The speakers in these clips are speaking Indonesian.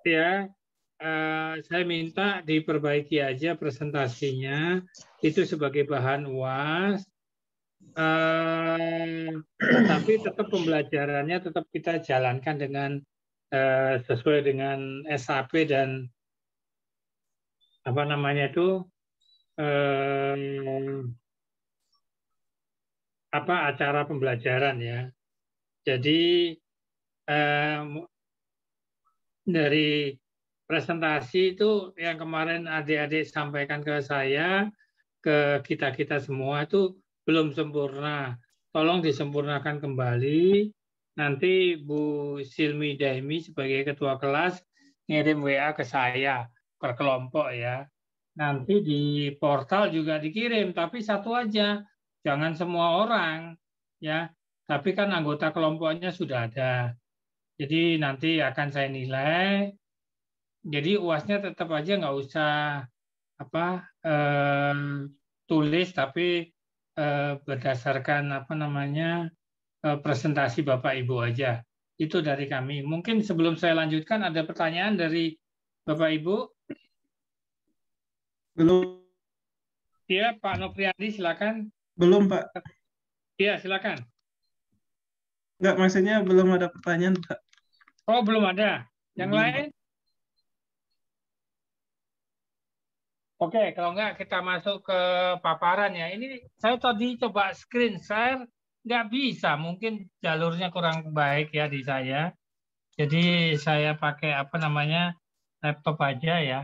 ya, saya minta diperbaiki aja presentasinya itu sebagai bahan UAS. Tapi tetap pembelajarannya tetap kita jalankan dengan sesuai dengan SAP dan apa namanya itu acara pembelajaran ya. Jadi dari presentasi itu yang kemarin adik-adik sampaikan ke saya, ke kita-kita semua itu belum sempurna. Tolong disempurnakan kembali. Nanti Bu Silmi Daimi sebagai ketua kelas ngirim WA ke saya per kelompok ya. Nanti di portal juga dikirim, tapi satu aja. Jangan semua orang ya. Tapi kan anggota kelompoknya sudah ada. Jadi nanti akan saya nilai. Jadi UASnya tetap aja nggak usah tulis, tapi berdasarkan presentasi Bapak Ibu aja. Itu dari kami. Mungkin sebelum saya lanjutkan ada pertanyaan dari Bapak Ibu. Belum. Iya, Pak Nopriadi silakan. Belum, Pak. Iya, silakan. Enggak, maksudnya belum ada pertanyaan, Pak. Oh, belum ada. Yang Belum, lain? Pak. Oke, kalau enggak kita masuk ke paparan ya. Ini saya tadi coba screen share, nggak bisa. Mungkin jalurnya kurang baik ya di saya. Jadi saya pakai laptop aja ya.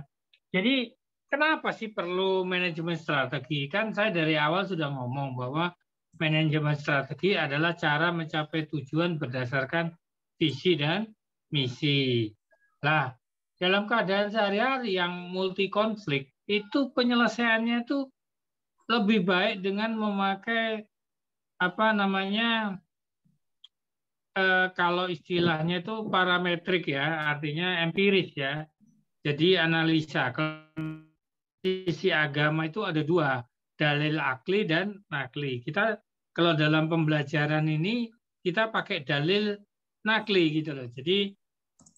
Jadi kenapa sih perlu manajemen strategi? Kan saya dari awal sudah ngomong bahwa manajemen strategi adalah cara mencapai tujuan berdasarkan visi dan misi. Nah, dalam keadaan sehari-hari yang multi konflik, itu penyelesaiannya itu lebih baik dengan memakai kalau istilahnya itu parametrik ya, artinya empiris ya. Jadi analisa. Sisi agama itu ada dua, dalil akli dan nakli. Kita kalau dalam pembelajaran ini kita pakai dalil nakli gitu loh. Jadi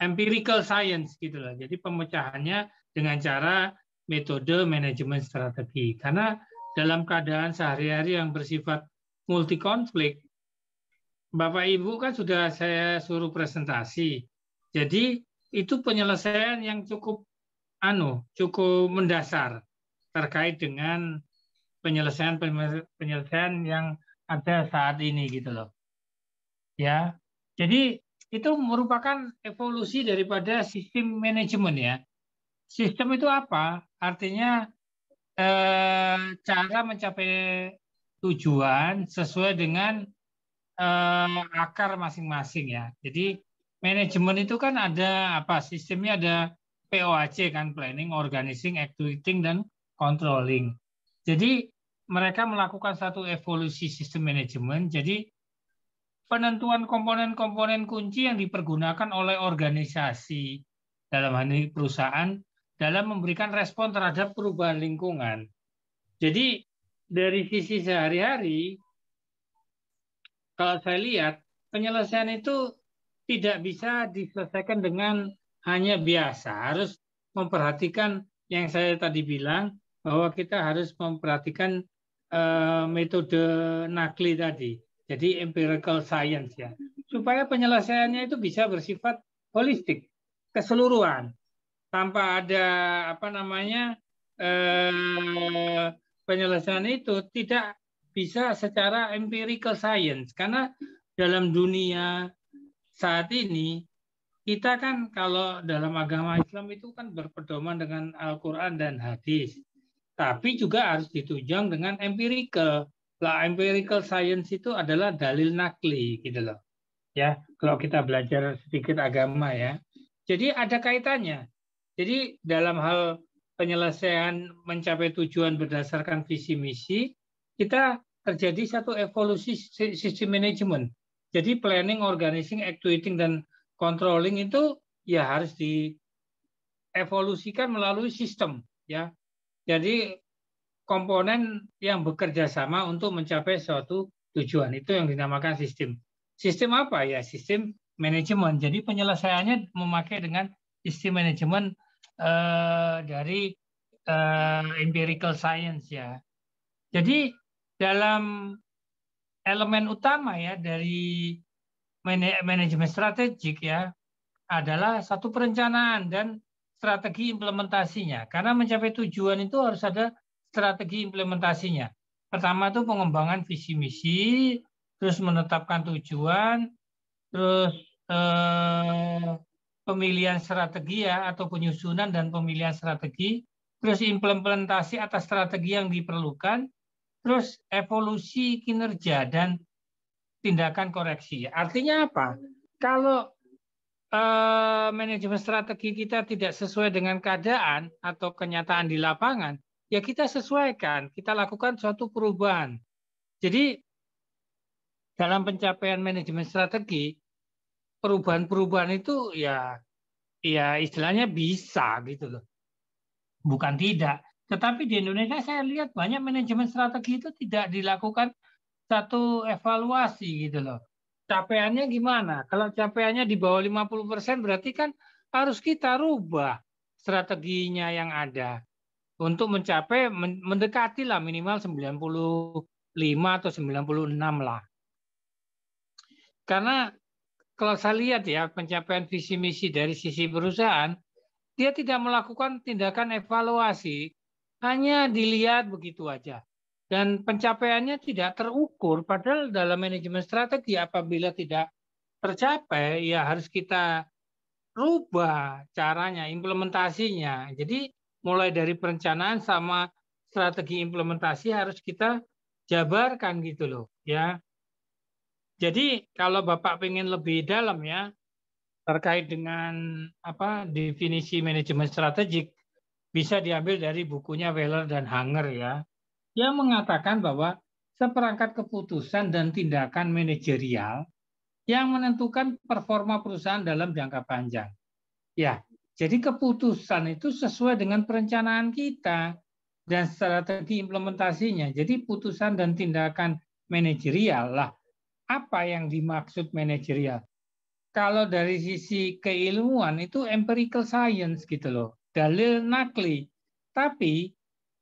empirical science gitu loh. Jadi pemecahannya dengan cara metode manajemen strategi. Karena dalam keadaan sehari-hari yang bersifat multi konflik, Bapak Ibu kan sudah saya suruh presentasi. Jadi itu penyelesaian yang cukup mendasar terkait dengan penyelesaian yang ada saat ini gitu loh. Ya. Jadi itu merupakan evolusi daripada sistem manajemen ya. Sistem itu apa? Artinya cara mencapai tujuan sesuai dengan akar masing-masing ya. Jadi manajemen itu kan ada sistemnya ada POAC kan, planning, organizing, executing, dan controlling. Jadi mereka melakukan satu evolusi sistem manajemen. Jadi penentuan komponen-komponen kunci yang dipergunakan oleh organisasi dalam hal ini perusahaan dalam memberikan respon terhadap perubahan lingkungan. Jadi dari sisi sehari-hari, kalau saya lihat penyelesaian itu tidak bisa diselesaikan dengan hanya biasa, harus memperhatikan yang saya tadi bilang bahwa kita harus memperhatikan metode nakli tadi, jadi empirical science ya, supaya penyelesaiannya itu bisa bersifat holistik, keseluruhan, tanpa ada penyelesaian itu tidak bisa secara empirical science, karena dalam dunia saat ini kita kan kalau dalam agama Islam itu kan berpedoman dengan Al-Quran dan hadis, tapi juga harus ditunjang dengan empirical. Lah empirical science itu adalah dalil nakli gitu loh. Ya, kalau kita belajar sedikit agama ya. Jadi ada kaitannya. Jadi dalam hal penyelesaian mencapai tujuan berdasarkan visi misi, kita terjadi satu evolusi sistem manajemen. Jadi planning, organizing, executing, dan controlling itu ya harus dievolusikan melalui sistem ya. Jadi komponen yang bekerja sama untuk mencapai suatu tujuan itu yang dinamakan sistem. Sistem apa ya? Sistem manajemen. Jadi penyelesaiannya memakai dengan sistem manajemen dari empirical science ya. Jadi dalam elemen utama ya dari manajemen strategik ya adalah satu perencanaan dan strategi implementasinya. Karena mencapai tujuan itu harus ada strategi implementasinya. Pertama itu pengembangan visi misi, terus menetapkan tujuan, terus pemilihan strategi ya atau penyusunan dan pemilihan strategi, terus implementasi atas strategi yang diperlukan, terus evolusi kinerja dan tindakan koreksi. Artinya apa? Kalau manajemen strategi kita tidak sesuai dengan keadaan atau kenyataan di lapangan, ya kita sesuaikan, kita lakukan suatu perubahan. Jadi dalam pencapaian manajemen strategi, perubahan-perubahan itu ya istilahnya bisa gitu loh, bukan tidak. Tetapi di Indonesia saya lihat banyak manajemen strategi itu tidak dilakukan satu evaluasi gitu loh. Capaiannya gimana? Kalau capaiannya di bawah 50% berarti kan harus kita rubah strateginya yang ada untuk mencapai mendekati lah minimal 95 atau 96 lah. Karena kalau saya lihat ya pencapaian visi misi dari sisi perusahaan, dia tidak melakukan tindakan evaluasi, hanya dilihat begitu aja. Dan pencapaiannya tidak terukur, padahal dalam manajemen strategi apabila tidak tercapai, ya harus kita rubah caranya, implementasinya. Jadi mulai dari perencanaan sama strategi implementasi harus kita jabarkan gitu loh, ya. Jadi kalau Bapak pengen lebih dalam ya terkait dengan definisi manajemen strategik, bisa diambil dari bukunya Weller dan Hanger ya. Dia mengatakan bahwa seperangkat keputusan dan tindakan manajerial yang menentukan performa perusahaan dalam jangka panjang. Ya, jadi keputusan itu sesuai dengan perencanaan kita dan strategi implementasinya. Jadi putusan dan tindakan manajerial lah. Apa yang dimaksud manajerial? Kalau dari sisi keilmuan itu empirical science gitu loh, dalil nakli. Tapi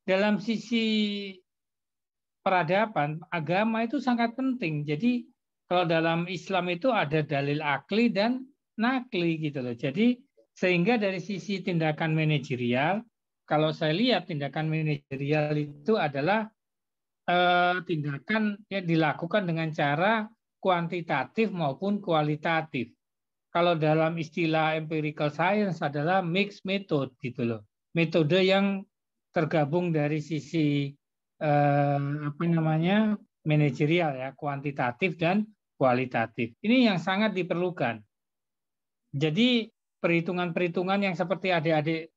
dalam sisi peradaban, agama itu sangat penting. Jadi kalau dalam Islam itu ada dalil akli dan nakli gitu loh. Jadi sehingga dari sisi tindakan manajerial, kalau saya lihat tindakan manajerial itu adalah tindakan yang dilakukan dengan cara kuantitatif maupun kualitatif. Kalau dalam istilah empirical science adalah mixed method gitu loh. Metode yang tergabung dari sisi manajerial ya, kuantitatif dan kualitatif. Ini yang sangat diperlukan. Jadi perhitungan-perhitungan yang seperti adik-adik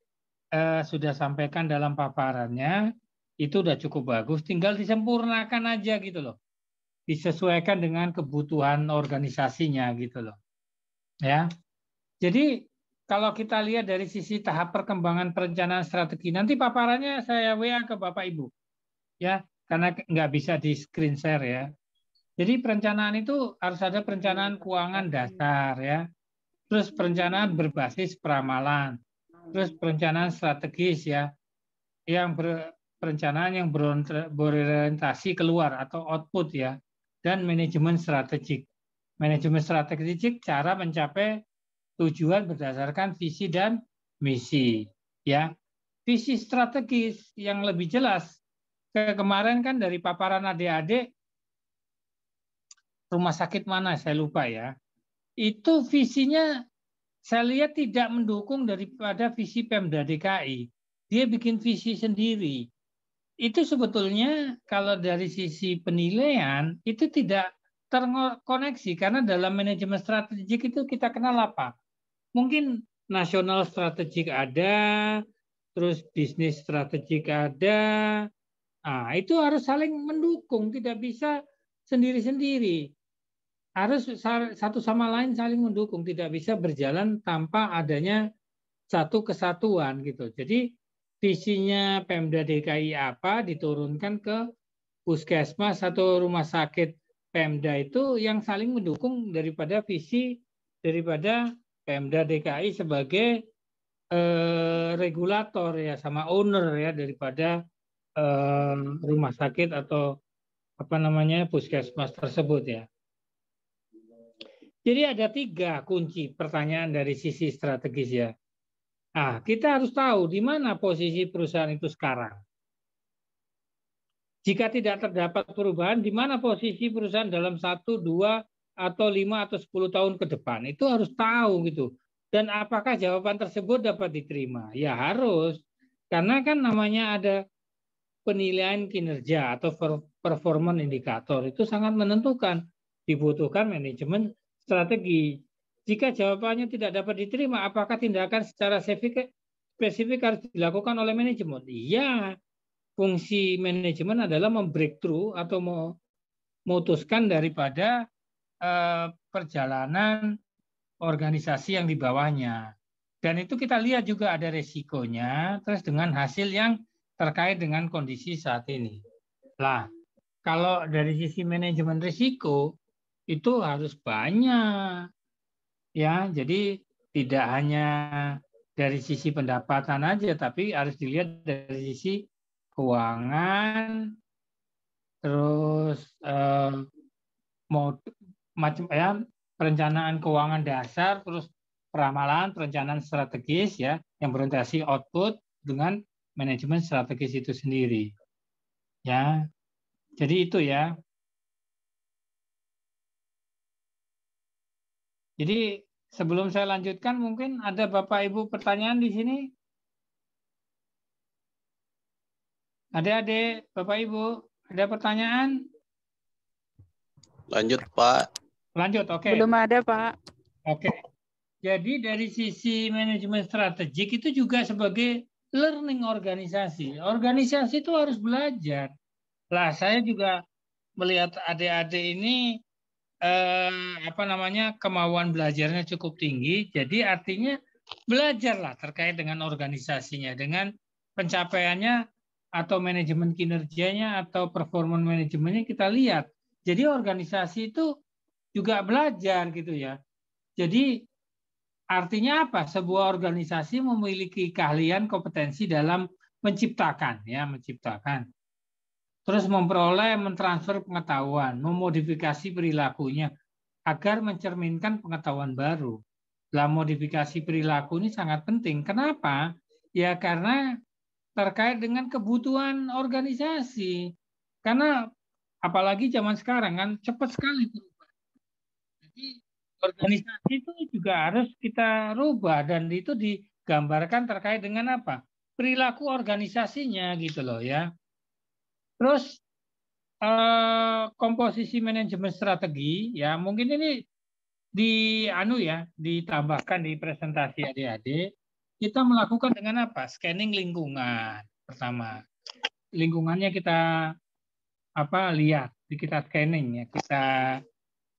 sudah sampaikan dalam paparannya itu udah cukup bagus, tinggal disempurnakan aja gitu loh. Disesuaikan dengan kebutuhan organisasinya gitu loh. Ya. Jadi kalau kita lihat dari sisi tahap perkembangan perencanaan strategi, nanti paparannya saya WA ke Bapak Ibu. Ya, karena nggak bisa di screen share ya. Jadi perencanaan itu harus ada perencanaan keuangan dasar ya. Terus perencanaan berbasis peramalan. Terus perencanaan strategis ya. Perencanaan yang berorientasi keluar atau output ya. Dan manajemen strategik. Manajemen strategik cara mencapai tujuan berdasarkan visi dan misi ya. Visi strategis yang lebih jelas kemarin kan dari paparan adik-adik rumah sakit mana saya lupa ya. Itu visinya saya lihat tidak mendukung daripada visi Pemda DKI. Dia bikin visi sendiri. Itu sebetulnya kalau dari sisi penilaian itu tidak terkoneksi karena dalam manajemen strategik itu kita kenal apa? Mungkin nasional strategik ada, terus bisnis strategik ada. Nah, itu harus saling mendukung, tidak bisa sendiri-sendiri. Harus satu sama lain saling mendukung, tidak bisa berjalan tanpa adanya satu kesatuan gitu. Jadi visinya Pemda DKI apa diturunkan ke puskesmas atau rumah sakit Pemda itu yang saling mendukung daripada visi daripada Pemda DKI sebagai regulator ya sama owner ya daripada rumah sakit atau apa namanya puskesmas tersebut ya. Jadi ada 3 kunci pertanyaan dari sisi strategis ya. Nah, kita harus tahu di mana posisi perusahaan itu sekarang. Jika tidak terdapat perubahan, di mana posisi perusahaan dalam 1, 2, atau 5 atau 10 tahun ke depan. Itu harus tahu gitu. Dan apakah jawaban tersebut dapat diterima? Ya harus. Karena kan namanya ada penilaian kinerja atau performance indikator. Itu sangat menentukan. Dibutuhkan manajemen strategi. Jika jawabannya tidak dapat diterima, apakah tindakan secara spesifik harus dilakukan oleh manajemen? Iya. Fungsi manajemen adalah membreakthrough atau memutuskan daripada perjalanan organisasi yang di bawahnya. Dan itu kita lihat juga ada resikonya, terus dengan hasil yang terkait dengan kondisi saat ini. Lah, kalau dari sisi manajemen risiko, itu harus banyak. Ya, jadi tidak hanya dari sisi pendapatan aja, tapi harus dilihat dari sisi keuangan, terus macam ya perencanaan keuangan dasar, terus peramalan, perencanaan strategis ya yang berorientasi output dengan manajemen strategis itu sendiri. Ya. Jadi itu ya. Jadi sebelum saya lanjutkan mungkin ada Bapak Ibu pertanyaan di sini? Adik-adik, Bapak Ibu, ada pertanyaan? Lanjut, Pak. Lanjut, oke. Belum ada, Pak. Oke. Jadi dari sisi manajemen strategik itu juga sebagai learning organisasi. Organisasi itu harus belajar. Lah, saya juga melihat adik-adik ini kemauan belajarnya cukup tinggi. Jadi artinya belajarlah terkait dengan organisasinya, dengan pencapaiannya atau manajemen kinerjanya atau performance manajemennya kita lihat. Jadi organisasi itu juga belajar gitu ya. Jadi artinya apa? Sebuah organisasi memiliki keahlian kompetensi dalam menciptakan ya, menciptakan. Terus memperoleh, mentransfer pengetahuan, memodifikasi perilakunya agar mencerminkan pengetahuan baru. Lah modifikasi perilaku ini sangat penting. Kenapa? Ya karena terkait dengan kebutuhan organisasi. Karena apalagi zaman sekarang kan cepat sekali berubah. Jadi organisasi itu juga harus kita rubah dan itu digambarkan terkait dengan apa? Perilaku organisasinya gitu loh ya. Terus komposisi manajemen strategi ya mungkin ini ditambahkan di presentasi adik-adik. Kita melakukan dengan apa? Scanning lingkungan pertama. Lingkungannya kita lihat, kita scanning ya, kita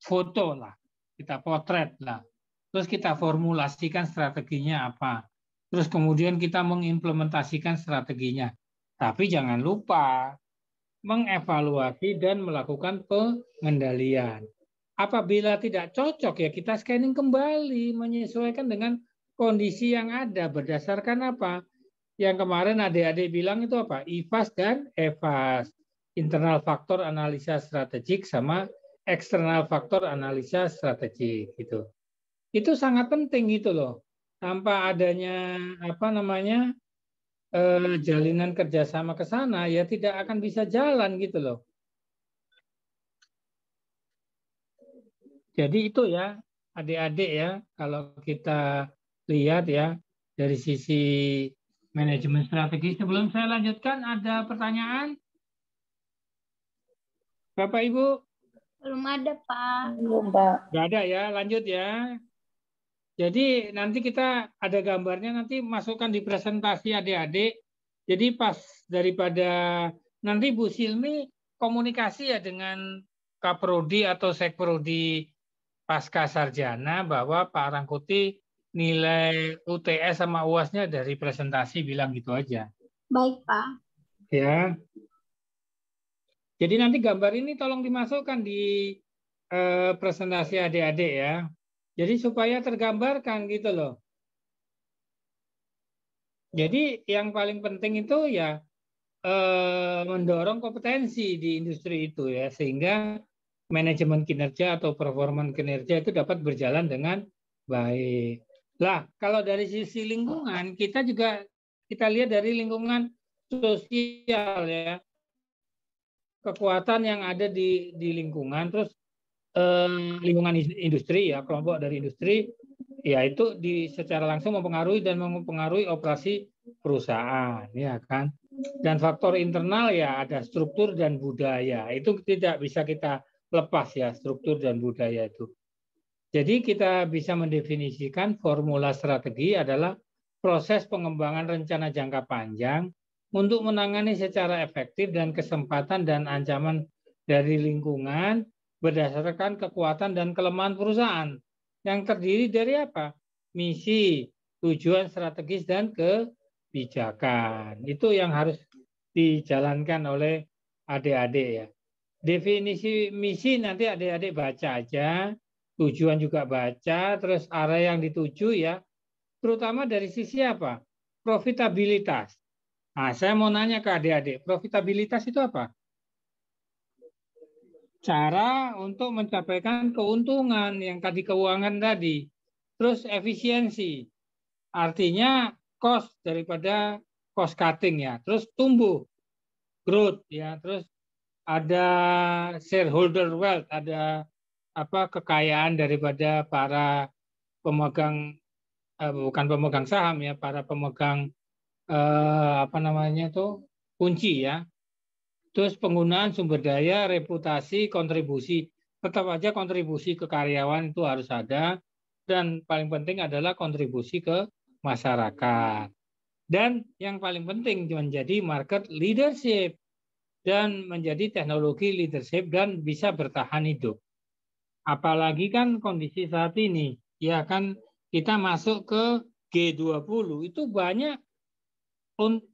foto lah, kita potret lah. Terus kita formulasikan strateginya apa. Terus kemudian kita mengimplementasikan strateginya. Tapi jangan lupa mengevaluasi dan melakukan pengendalian. Apabila tidak cocok ya kita scanning kembali, menyesuaikan dengan kondisi yang ada berdasarkan apa? Yang kemarin adik-adik bilang itu apa? IFAS dan EFAS. Internal faktor analisa strategik sama eksternal faktor analisa strategik gitu. Itu sangat penting gitu loh. Tanpa adanya jalinan kerjasama ke sana ya tidak akan bisa jalan gitu loh. Jadi itu ya adik-adik ya kalau kita lihat ya dari sisi manajemen strategi. Sebelum saya lanjutkan ada pertanyaan? Bapak Ibu? Belum ada, Pak. Belum, Pak. Nggak ada ya, lanjut ya. Jadi nanti kita ada gambarnya nanti masukkan di presentasi adik-adik. Jadi pas daripada nanti Bu Silmi komunikasi ya dengan Kaprodi atau Sekprodi Pasca Sarjana bahwa Pak Rangkuti nilai UTS sama UAS-nya dari presentasi bilang gitu aja. Baik, Pak. Ya. Jadi nanti gambar ini tolong dimasukkan di presentasi adik-adik ya. Jadi supaya tergambarkan gitu loh. Jadi yang paling penting itu ya mendorong kompetensi di industri itu ya, sehingga manajemen kinerja atau performa kinerja itu dapat berjalan dengan baik. Lah, kalau dari sisi lingkungan, kita lihat dari lingkungan sosial ya, kekuatan yang ada di lingkungan, terus lingkungan industri ya, kelompok dari industri ya itu secara langsung mempengaruhi operasi perusahaan ya kan. Dan faktor internal ya ada struktur dan budaya. Itu tidak bisa kita lepas ya, struktur dan budaya itu. Jadi kita bisa mendefinisikan formula strategi adalah proses pengembangan rencana jangka panjang untuk menangani secara efektif dan kesempatan dan ancaman dari lingkungan berdasarkan kekuatan dan kelemahan perusahaan yang terdiri dari apa? Misi, tujuan strategis, dan kebijakan. Itu yang harus dijalankan oleh adik-adik ya. Definisi misi nanti adik-adik baca aja, tujuan juga baca, terus area yang dituju ya, terutama dari sisi apa? Profitabilitas. Nah, saya mau nanya ke adik-adik, profitabilitas itu apa? Cara untuk mencapaikan keuntungan yang tadi keuangan tadi. Terus efisiensi, artinya cost daripada cost cutting ya. Terus tumbuh, growth ya. Terus ada shareholder wealth, ada kekayaan daripada para pemegang bukan pemegang saham ya, para pemegang kunci ya. Terus penggunaan sumber daya, reputasi, kontribusi. Tetap aja kontribusi ke karyawan itu harus ada, dan paling penting adalah kontribusi ke masyarakat. Dan yang paling penting menjadi market leadership dan menjadi teknologi leadership dan bisa bertahan hidup. Apalagi kan kondisi saat ini, ya kan kita masuk ke G20 itu banyak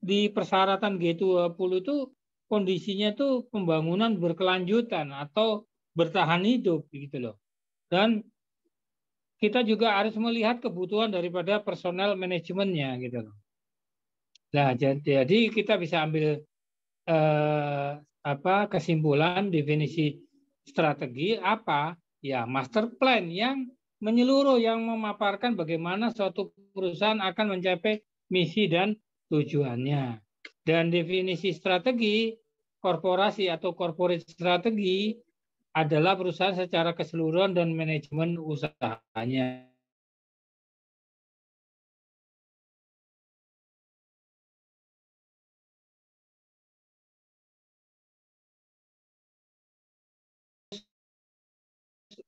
di persyaratan G20 itu kondisinya tuh pembangunan berkelanjutan atau bertahan hidup gitu loh. Dan kita juga harus melihat kebutuhan daripada personel manajemennya gitu loh. Nah, jadi kita bisa ambil kesimpulan definisi strategi apa? Ya, master plan yang menyeluruh yang memaparkan bagaimana suatu perusahaan akan mencapai misi dan tujuannya. Dan definisi strategi korporasi atau corporate strategi adalah perusahaan secara keseluruhan dan manajemen usahanya.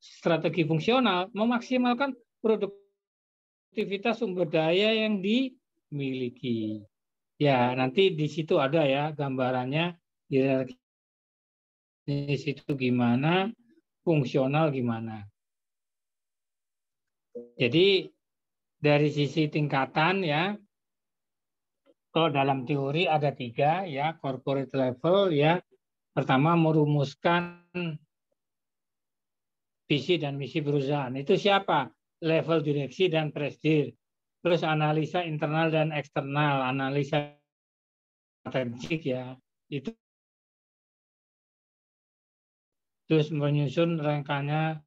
Strategi fungsional memaksimalkan produktivitas sumber daya yang dimiliki. Ya, nanti di situ ada ya gambarannya di situ gimana, fungsional gimana. Jadi dari sisi tingkatan ya, kalau dalam teori ada 3 ya, corporate level ya. Pertama merumuskan visi dan misi perusahaan. Itu siapa? Level direksi dan presidir. Terus analisa internal dan eksternal, analisa strategik ya. Itu terus menyusun rangkanya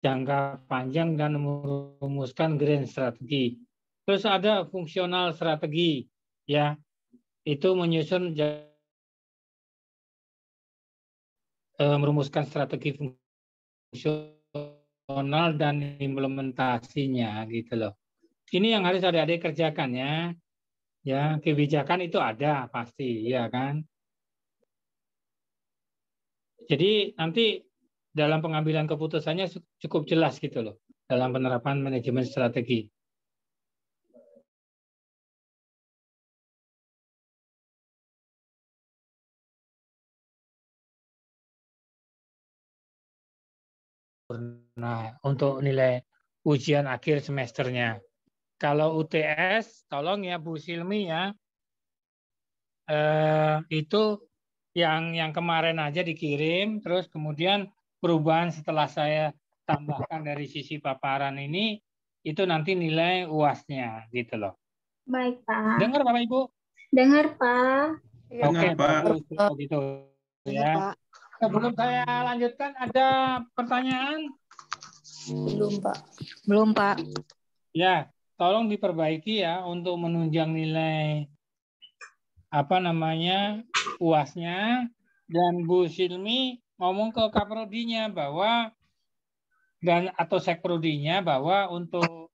jangka panjang dan merumuskan grand strategi. Terus ada fungsional strategi ya. Itu menyusun merumuskan strategi fungsional dan implementasinya gitu loh. Ini yang harus adik-adik kerjakan ya. Ya, kebijakan itu ada pasti ya kan. Jadi nanti dalam pengambilan keputusannya cukup jelas gitu loh dalam penerapan manajemen strategi. Nah, untuk nilai ujian akhir semesternya. Kalau UTS, tolong ya Bu Silmi ya, itu yang kemarin aja dikirim, terus kemudian perubahan setelah saya tambahkan dari sisi paparan ini, itu nanti nilai UAS-nya gitu loh. Baik, Pak. Dengar Bapak Ibu? Dengar, Pak. Iya, Oke, Dengar, Pak. bagus kalau gitu Dengar, ya. Pak. Sebelum saya lanjutkan, ada pertanyaan? Belum, Pak. Belum, Pak. Ya, tolong diperbaiki ya untuk menunjang nilai UAS-nya, dan Bu Silmi ngomong ke Kaprodinya bahwa atau Sekprodinya bahwa untuk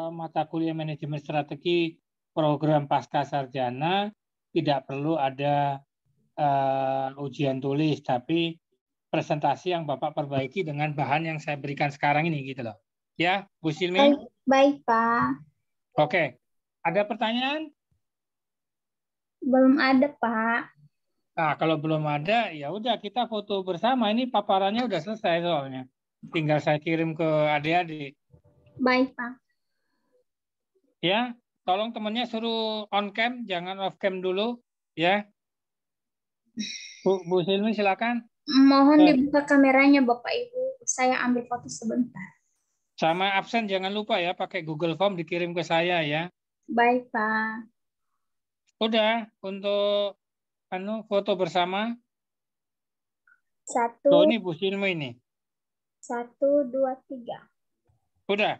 mata kuliah manajemen strategi program pasca sarjana tidak perlu ada ujian tulis, tapi presentasi yang Bapak perbaiki dengan bahan yang saya berikan sekarang ini gitu loh. Ya, Bu Silmi? Baik, Pak. Oke. Ada pertanyaan? Belum ada, Pak. Nah, kalau belum ada, ya udah kita foto bersama. Ini paparannya udah selesai soalnya. Tinggal saya kirim ke adik-adik. Baik, Pak. Ya, tolong temannya suruh on cam, jangan off cam dulu. Ya, Bu Silmi silakan. Mohon dibuka kameranya, Bapak Ibu. Saya ambil foto sebentar. Sama absen jangan lupa ya, pakai Google Form dikirim ke saya ya. Baik, Pak. Udah, untuk foto bersama. Satu, Ini Bu Silmi ini. 1, 2, 3. Udah.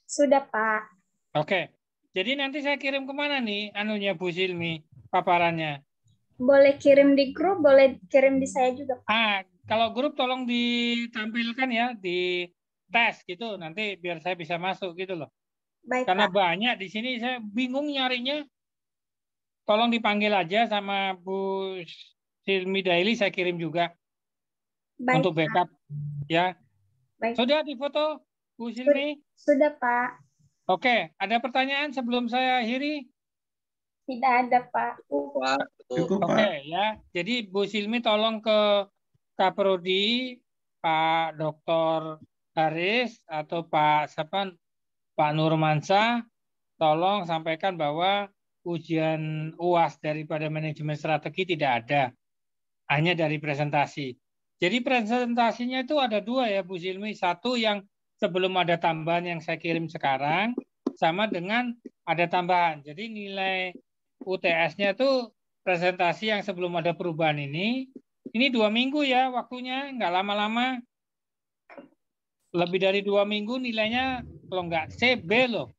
Sudah, Pak. Oke. Jadi nanti saya kirim kemana nih Bu Silmi, paparannya? Boleh kirim di grup, boleh kirim di saya juga, Pak. Kalau grup tolong ditampilkan ya, di tes gitu, nanti biar saya bisa masuk gitu loh. Baik, Karena Pak. banyak di sini, saya bingung nyarinya. Tolong dipanggil aja sama Bu Silmi Daily, saya kirim juga. Baik, untuk backup. Ya. Baik. Sudah difoto, Bu Silmi? Sudah, Pak. Oke, ada pertanyaan sebelum saya akhiri? Tidak ada, Pak. Cukup, Oke, Pak. ya. Jadi Bu Silmi tolong ke Kaprodi, Pak Dr. Haris atau Pak Nurmansyah, tolong sampaikan bahwa ujian UAS daripada manajemen strategi tidak ada, hanya dari presentasi. Jadi presentasinya itu ada 2 ya Bu Silmi, satu yang sebelum ada tambahan yang saya kirim sekarang, sama dengan ada tambahan. Jadi nilai UTS-nya itu presentasi yang sebelum ada perubahan ini 2 minggu ya waktunya, nggak lama-lama. Lebih dari 2 minggu nilainya kalau nggak C, B loh.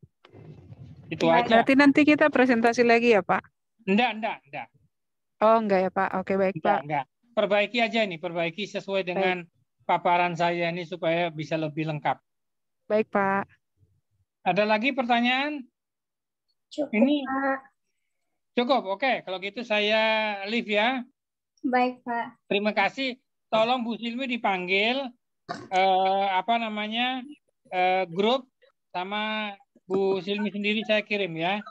Itu aja. Berarti nanti kita presentasi lagi ya, Pak? Enggak. Oh, enggak ya, Pak. Oke, baik, Pak. Enggak. Perbaiki aja nih, perbaiki sesuai dengan paparan saya ini supaya bisa lebih lengkap. Baik, Pak. Ada lagi pertanyaan? Cukup, Ini Pak. cukup. Oke, kalau gitu saya leave ya. Baik, Pak. Terima kasih. Tolong Bu Silmi dipanggil grup sama Bu Silmi sendiri saya kirim ya.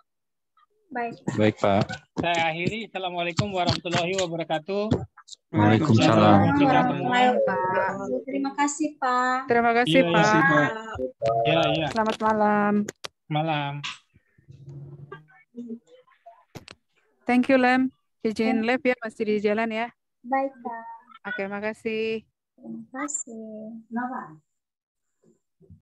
Baik, Pak. Baik, Pak. Saya akhiri. Assalamualaikum warahmatullahi wabarakatuh. Waalaikumsalam. Warahmatullahi wabarakatuh. Terima kasih, Pak. Terima kasih, Iya, Pak. Terima kasih, Pak. Ya. Selamat malam. Malam. Thank you, Lem. Izin Lab ya, masih di jalan ya. Baik, Pak. Oke, makasih. Terima kasih.